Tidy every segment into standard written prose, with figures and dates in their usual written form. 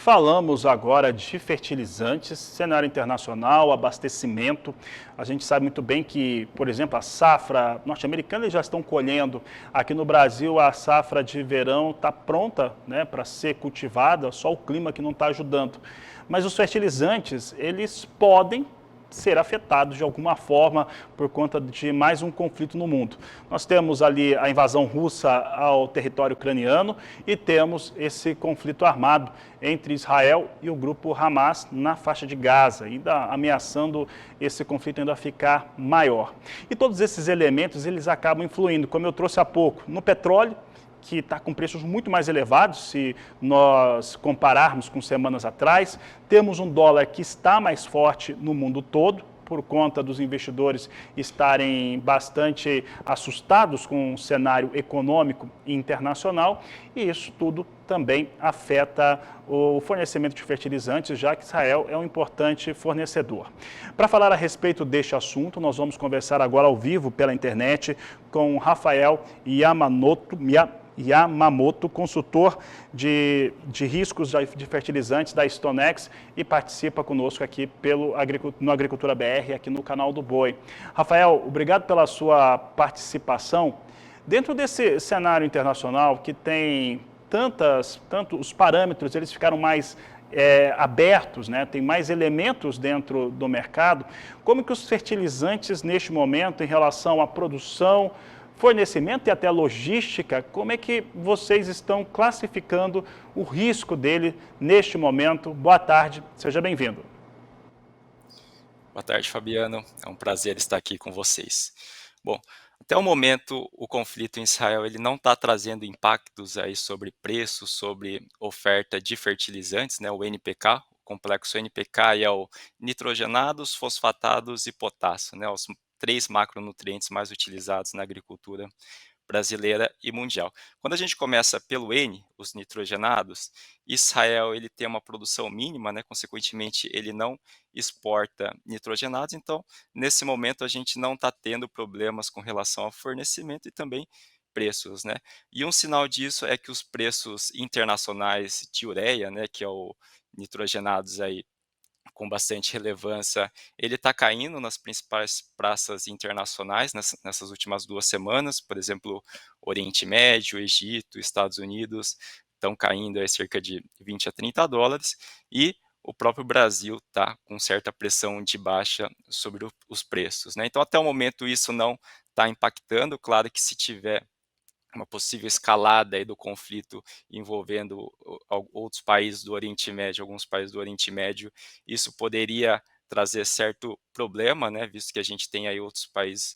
falamos agora de fertilizantes, cenário internacional, abastecimento. A gente sabe muito bem que, por exemplo, a safra norte-americana eles já estão colhendo. Aqui no Brasil, a safra de verão está pronta, né, para ser cultivada, só o clima que não está ajudando. Mas os fertilizantes, eles podem ser afetados de alguma forma por conta de mais um conflito no mundo. Nós temos ali a invasão russa ao território ucraniano e temos esse conflito armado entre Israel e o grupo Hamas na faixa de Gaza, ainda ameaçando esse conflito ainda ficar maior. E todos esses elementos, eles acabam influindo, como eu trouxe há pouco, no petróleo, que está com preços muito mais elevados, se nós compararmos com semanas atrás. Temos um dólar que está mais forte no mundo todo, por conta dos investidores estarem bastante assustados com o cenário econômico internacional, e isso tudo também afeta o fornecimento de fertilizantes, já que Israel é um importante fornecedor. Para falar a respeito deste assunto, nós vamos conversar agora ao vivo pela internet com Rafael Yamamoto, consultor de riscos de fertilizantes da Stonex, e participa conosco aqui no Agricultura BR, aqui no canal do Boi. Rafael, obrigado pela sua participação. Dentro desse cenário internacional que tem os parâmetros, eles ficaram mais abertos, né? Tem mais elementos dentro do mercado. Como que os fertilizantes, neste momento, em relação à produção, fornecimento e até logística, como é que vocês estão classificando o risco dele neste momento? Boa tarde, seja bem-vindo. Boa tarde, Fabiano. É um prazer estar aqui com vocês. Bom, até o momento, o conflito em Israel ele não está trazendo impactos aí sobre preço, sobre oferta de fertilizantes, né? O NPK, o complexo NPK é o nitrogenados, fosfatados e potássio, né? Os 3 macronutrientes mais utilizados na agricultura brasileira e mundial. Quando a gente começa pelo N, os nitrogenados, Israel ele tem uma produção mínima, né? Consequentemente ele não exporta nitrogenados, então nesse momento a gente não está tendo problemas com relação ao fornecimento e também preços, né? E um sinal disso é que os preços internacionais de ureia, né, que é o nitrogenados aí com bastante relevância, ele está caindo nas principais praças internacionais nessas últimas 2 semanas, por exemplo, Oriente Médio, Egito, Estados Unidos, estão caindo aí cerca de 20 a 30 dólares, e o próprio Brasil está com certa pressão de baixa sobre os preços, né? Então, até o momento, isso não está impactando. Claro que se tiver uma possível escalada aí do conflito envolvendo outros países do Oriente Médio, alguns países do Oriente Médio, isso poderia trazer certo problema, né, visto que a gente tem aí outros países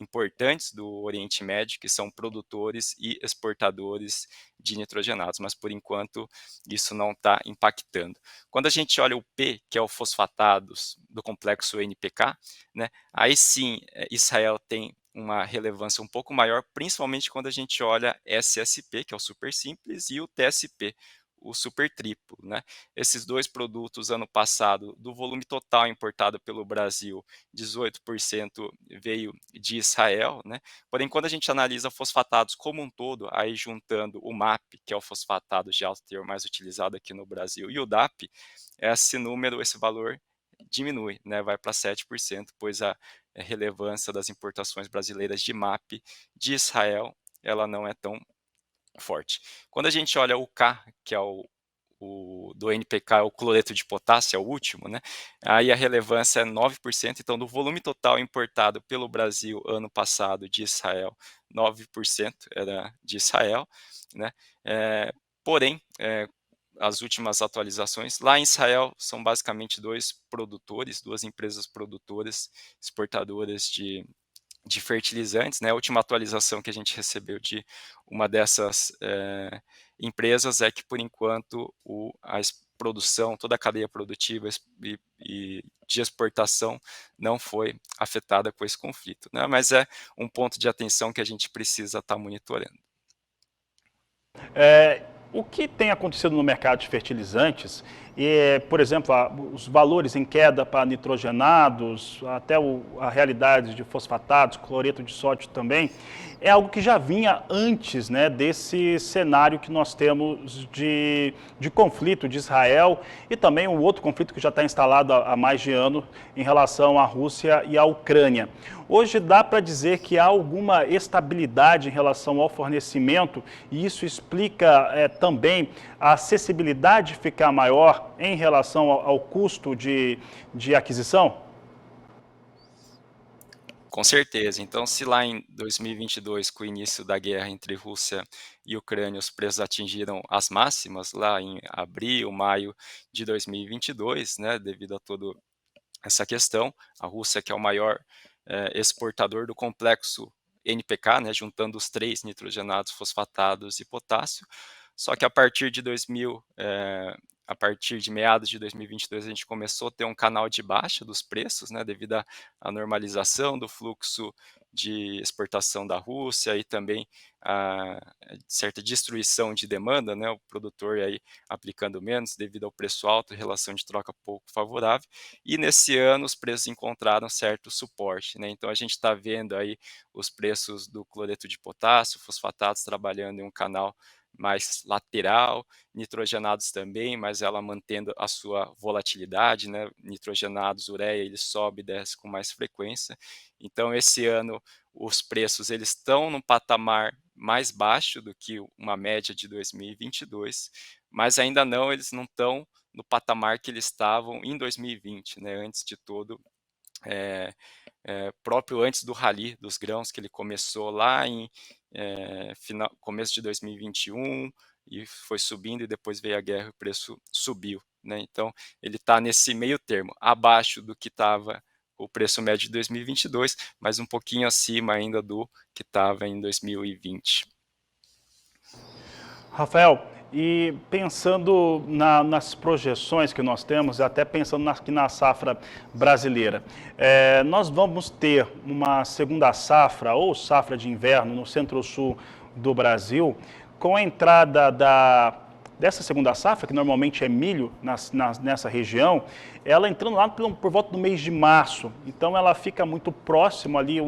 importantes do Oriente Médio que são produtores e exportadores de nitrogenados, mas por enquanto isso não está impactando. Quando a gente olha o P, que é o fosfatados do complexo NPK, né, aí sim Israel tem uma relevância um pouco maior, principalmente quando a gente olha SSP, que é o super simples, e o TSP, o super triplo, né? Esses 2 produtos, ano passado, do volume total importado pelo Brasil, 18% veio de Israel, né? Porém, quando a gente analisa fosfatados como um todo, aí juntando o MAP, que é o fosfatado de alto teor mais utilizado aqui no Brasil, e o DAP, esse valor diminui, né? Vai para 7%, pois a relevância das importações brasileiras de MAP de Israel, ela não é tão forte. Quando a gente olha o K, que é o do NPK, o cloreto de potássio, é o último, né? Aí a relevância é 9%, então do volume total importado pelo Brasil ano passado de Israel, 9% era de Israel, né? Porém, as últimas atualizações, lá em Israel são basicamente 2 empresas produtoras, exportadoras de fertilizantes, né? A última atualização que a gente recebeu de uma dessas empresas é que, por enquanto, a produção, toda a cadeia produtiva e de exportação não foi afetada com esse conflito, né? Mas é um ponto de atenção que a gente precisa estar monitorando. O que tem acontecido no mercado de fertilizantes Por exemplo, os valores em queda para nitrogenados, até a realidade de fosfatados, cloreto de sódio também, é algo que já vinha antes, né, desse cenário que nós temos de conflito de Israel e também um outro conflito que já está instalado há mais de ano em relação à Rússia e à Ucrânia. Hoje dá para dizer que há alguma estabilidade em relação ao fornecimento e isso explica também a acessibilidade ficar maior em relação ao custo de aquisição? Com certeza. Então, se lá em 2022, com o início da guerra entre Rússia e Ucrânia, os preços atingiram as máximas, lá em abril, maio de 2022, né, devido a toda essa questão, a Rússia, que é o maior exportador do complexo NPK, né, juntando os três nitrogenados, fosfatados e potássio, só que a partir de meados de 2022, a gente começou a ter um canal de baixa dos preços, né, devido à normalização do fluxo de exportação da Rússia e também a certa destruição de demanda, né, o produtor aí aplicando menos devido ao preço alto, relação de troca pouco favorável, e nesse ano os preços encontraram certo suporte, né, então a gente está vendo aí os preços do cloreto de potássio, fosfatados trabalhando em um canal mais lateral, nitrogenados também, mas ela mantendo a sua volatilidade, né? Nitrogenados, ureia, ele sobe e desce com mais frequência. Então, esse ano, os preços eles estão num patamar mais baixo do que uma média de 2022, mas ainda não, eles não estão no patamar que eles estavam em 2020, né? Antes de todo, é, próprio antes do rally dos grãos, que ele começou lá em começo de 2021 e foi subindo e depois veio a guerra e o preço subiu, né? Então ele está nesse meio termo, abaixo do que estava o preço médio de 2022, mas um pouquinho acima ainda do que estava em 2020. Rafael, e pensando nas projeções que nós temos, até pensando aqui na safra brasileira, nós vamos ter uma segunda safra ou safra de inverno no centro-sul do Brasil, com a entrada dessa segunda safra, que normalmente é milho nessa região, ela entrando lá por volta do mês de março. Então ela fica muito próximo ali,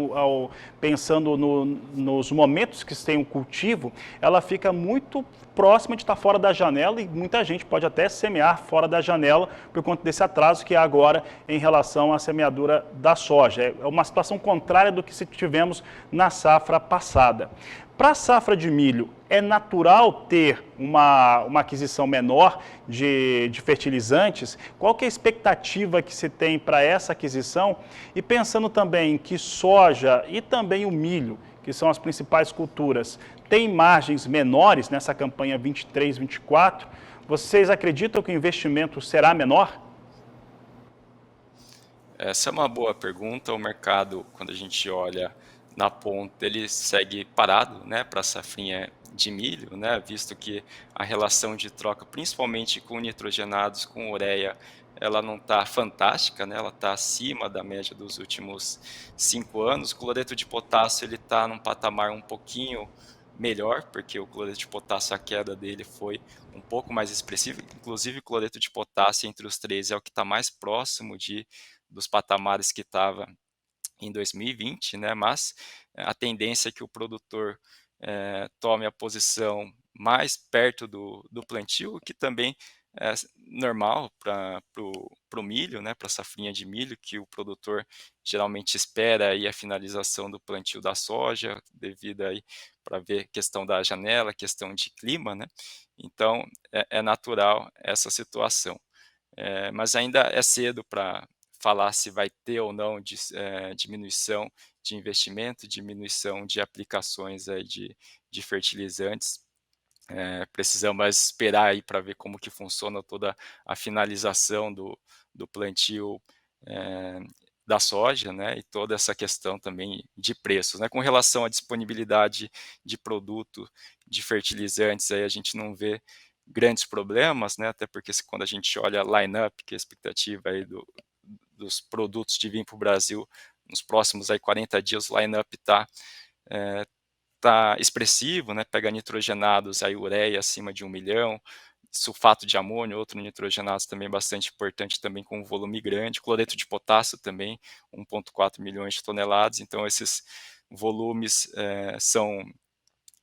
pensando nos momentos que tem o cultivo, ela fica muito próxima de estar fora da janela e muita gente pode até semear fora da janela por conta desse atraso que há agora em relação à semeadura da soja. É uma situação contrária do que tivemos na safra passada. Para a safra de milho, é natural ter uma aquisição menor de fertilizantes? Qual que é a expectativa que se tem para essa aquisição? E pensando também que soja e também o milho, que são as principais culturas, têm margens menores nessa campanha 23-24, vocês acreditam que o investimento será menor? Essa é uma boa pergunta. O mercado, quando a gente olha na ponta, ele segue parado, né, para a safrinha de milho, né, visto que a relação de troca, principalmente com nitrogenados, com ureia, ela não está fantástica, né, ela está acima da média dos últimos 5 anos. O cloreto de potássio ele está num patamar um pouquinho melhor, porque o cloreto de potássio, a queda dele foi um pouco mais expressiva. Inclusive, o cloreto de potássio entre os três é o que está mais próximo dos patamares que estava em 2020, né? Mas a tendência é que o produtor tome a posição mais perto do plantio, que também é normal para o milho, né? Para a safrinha de milho, que o produtor geralmente espera aí a finalização do plantio da soja, devido aí para ver questão da janela, questão de clima, né? Então é natural essa situação. Mas ainda é cedo para falar se vai ter ou não diminuição de investimento, diminuição de aplicações aí de fertilizantes. Precisamos esperar aí para ver como que funciona toda a finalização do plantio eh, da soja, né, e toda essa questão também de preços, né. Com relação à disponibilidade de produto, de fertilizantes, aí a gente não vê grandes problemas, né, até porque quando a gente olha a line-up, que é a expectativa aí dos produtos de vir para o Brasil nos próximos aí 40 dias, o line-up tá expressivo, né, pega nitrogenados, aí ureia acima de 1 milhão, sulfato de amônio, outro nitrogenados também bastante importante, também com um volume grande, cloreto de potássio também, 1,4 milhões de toneladas, então esses volumes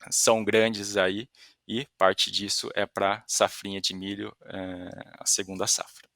são grandes aí, e parte disso é para safrinha de milho, a segunda safra.